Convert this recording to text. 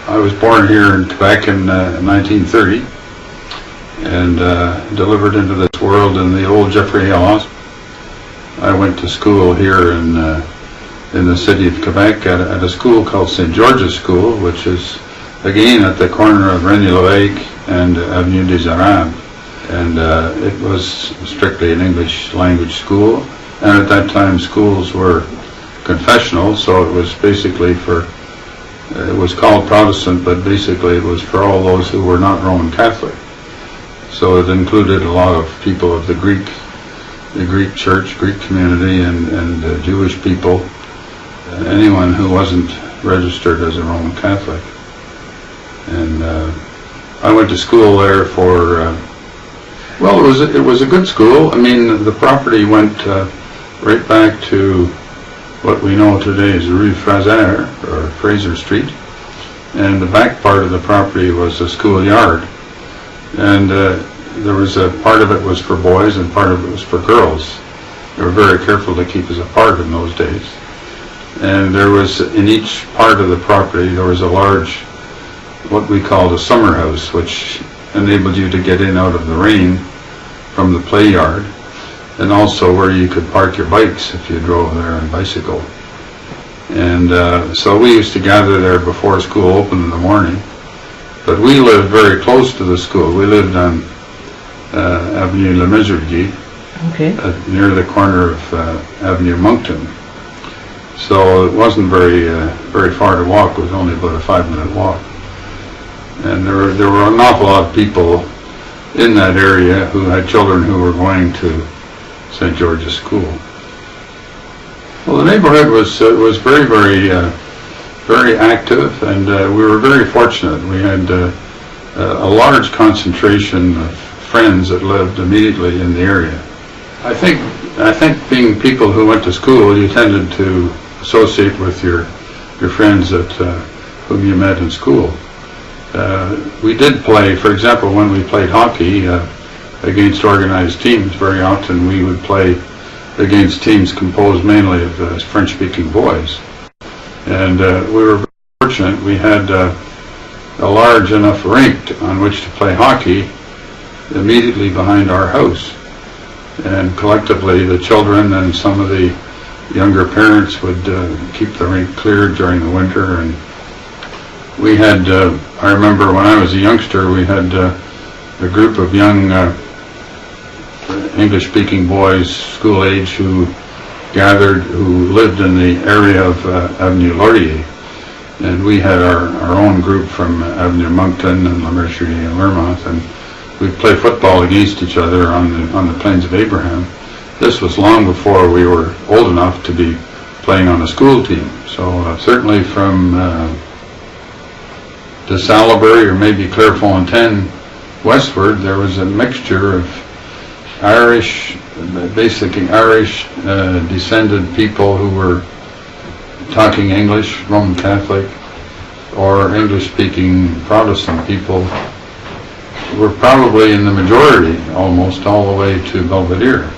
I was born here in Quebec in 1930 and delivered into this world in the old Jeffrey Hill Hospital. I went to school here in the city of Quebec at a school called St. George's School, which is again at the corner of René-Lévesque and Avenue des Arabes. And it was strictly an English language school. And at that time schools were confessional, so it was basically it was called Protestant, but basically it was for all those who were not Roman Catholic. So it included a lot of people of the Greek church, Greek community, and Jewish people, anyone who wasn't registered as a Roman Catholic. And I went to school there for, well, it was a good school. I mean, the property went right back to what we know today as Rue Fraser, or Fraser Street, and the back part of the property was a schoolyard. And there was a part of it was for boys and part of it was for girls. They were very careful to keep us apart in those days. And there was, in each part of the property, there was a large, what we called a summer house, which enabled you to get in out of the rain from the play yard, and also where you could park your bikes if you drove there on bicycle. And so we used to gather there before school opened in the morning. But we lived very close to the school. We lived on Avenue Le Mesurier, okay, near the corner of Avenue Moncton. So it wasn't very far to walk. It was only about a 5-minute walk. And there were an awful lot of people in that area who had children who were going to St. George's School. Well, the neighborhood was very, very active, and we were very fortunate. We had a large concentration of friends that lived immediately in the area. I think being people who went to school, you tended to associate with your friends whom you met in school. We did play, for example, when we played hockey against organized teams, very often we would play against teams composed mainly of French-speaking boys. And we were very fortunate. We had a large enough rink on which to play hockey immediately behind our house. And collectively, the children and some of the younger parents would keep the rink clear during the winter. And we had, I remember when I was a youngster, we had a group of young English-speaking boys, school age, who lived in the area of Avenue Laurier. And we had our own group from Avenue Moncton and La Mercerie and Lermont, and we'd play football against each other on the Plains of Abraham. This was long before we were old enough to be playing on a school team. So certainly from de Salaberry or maybe Clairefontaine westward, there was a mixture of Irish, basically Irish descended people who were talking English, Roman Catholic, or English-speaking Protestant people were probably in the majority almost all the way to Belvedere.